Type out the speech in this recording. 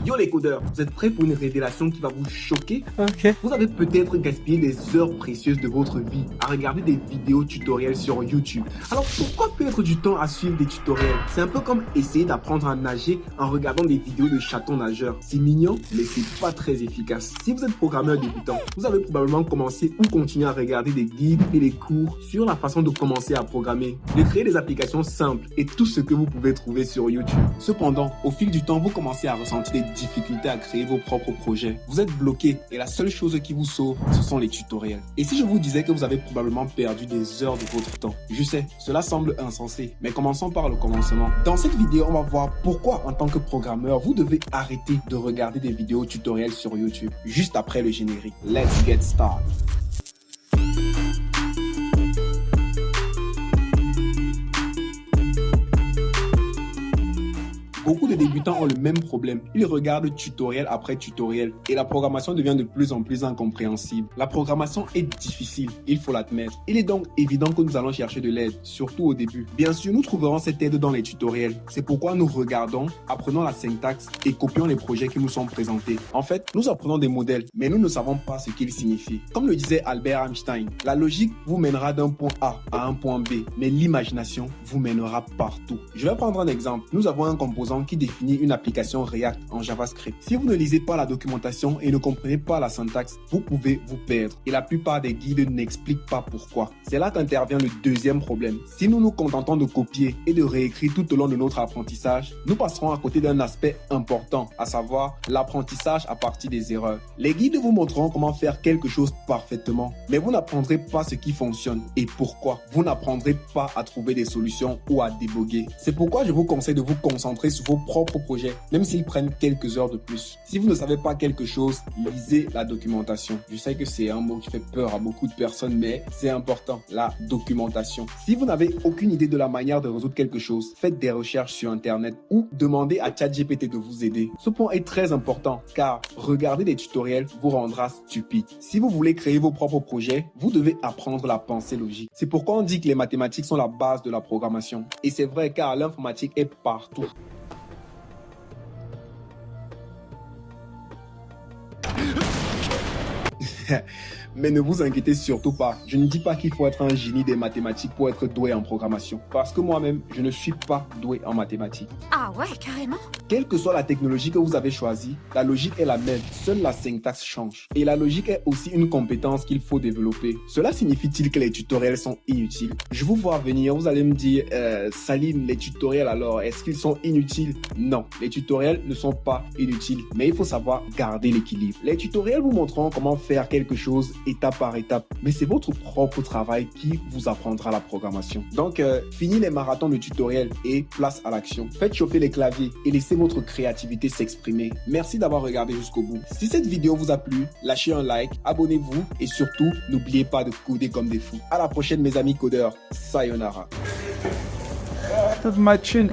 Yo les codeurs, vous êtes prêts pour une révélation qui va vous choquer? Ok. Vous avez peut-être gaspillé des heures précieuses de votre vie à regarder des vidéos tutoriels sur YouTube. Alors pourquoi perdre du temps à suivre des tutoriels? C'est un peu comme essayer d'apprendre à nager en regardant des vidéos de chatons nageurs. C'est mignon, mais c'est pas très efficace. Si vous êtes programmeur débutant, vous avez probablement commencé ou continué à regarder des guides et des cours sur la façon de commencer à programmer, de créer des applications simples et tout ce que vous pouvez trouver sur YouTube. Cependant, au fil du temps, vous commencez à ressentir des difficultés à créer vos propres projets. Vous êtes bloqué et la seule chose qui vous sauve, ce sont les tutoriels. Et si je vous disais que vous avez probablement perdu des heures de votre temps? Je sais, cela semble insensé, mais commençons par le commencement. Dans cette vidéo, on va voir pourquoi en tant que programmeur, vous devez arrêter de regarder des vidéos tutoriels sur YouTube. Juste après le générique. Let's get started. Beaucoup de débutants ont le même problème. Ils regardent tutoriel après tutoriel et la programmation devient de plus en plus incompréhensible. La programmation est difficile, il faut l'admettre. Il est donc évident que nous allons chercher de l'aide, surtout au début. Bien sûr, nous trouverons cette aide dans les tutoriels. C'est pourquoi nous regardons, apprenons la syntaxe et copions les projets qui nous sont présentés. En fait, nous apprenons des modèles, mais nous ne savons pas ce qu'ils signifient. Comme le disait Albert Einstein, la logique vous mènera d'un point A à un point B, mais l'imagination vous mènera partout. Je vais prendre un exemple. Nous avons un composant qui définit une application React en JavaScript. Si vous ne lisez pas la documentation et ne comprenez pas la syntaxe, vous pouvez vous perdre. Et la plupart des guides n'expliquent pas pourquoi. C'est là qu'intervient le deuxième problème. Si nous nous contentons de copier et de réécrire tout au long de notre apprentissage, nous passerons à côté d'un aspect important, à savoir l'apprentissage à partir des erreurs. Les guides vous montreront comment faire quelque chose parfaitement, mais vous n'apprendrez pas ce qui fonctionne et pourquoi. Vous n'apprendrez pas à trouver des solutions ou à déboguer. C'est pourquoi je vous conseille de vous concentrer sur vos propres projets, même s'ils prennent quelques heures de plus. Si vous ne savez pas quelque chose, lisez la documentation. Je sais que c'est un mot qui fait peur à beaucoup de personnes, mais c'est important, la documentation. Si vous n'avez aucune idée de la manière de résoudre quelque chose, faites des recherches sur Internet ou demandez à ChatGPT de vous aider. Ce point est très important car regarder des tutoriels vous rendra stupide. Si vous voulez créer vos propres projets, vous devez apprendre la pensée logique. C'est pourquoi on dit que les mathématiques sont la base de la programmation. Et c'est vrai car l'informatique est partout. Mais ne vous inquiétez surtout pas. Je ne dis pas qu'il faut être un génie des mathématiques pour être doué en programmation. Parce que moi-même, je ne suis pas doué en mathématiques. Ah ouais, carrément. Quelle que soit la technologie que vous avez choisie, la logique est la même. Seule la syntaxe change. Et la logique est aussi une compétence qu'il faut développer. Cela signifie-t-il que les tutoriels sont inutiles? Je vous vois venir, vous allez me dire, Salim, les tutoriels alors, est-ce qu'ils sont inutiles? Non, les tutoriels ne sont pas inutiles. Mais il faut savoir garder l'équilibre. Les tutoriels vous montreront comment faire quelque chose étape par étape, mais c'est votre propre travail qui vous apprendra la programmation. Donc, fini les marathons de tutoriels et place à l'action. Faites chauffer les claviers et laissez votre créativité s'exprimer. Merci d'avoir regardé jusqu'au bout. Si cette vidéo vous a plu, lâchez un like, abonnez-vous et surtout, n'oubliez pas de coder comme des fous. À la prochaine mes amis codeurs. Sayonara. Toute ma thune.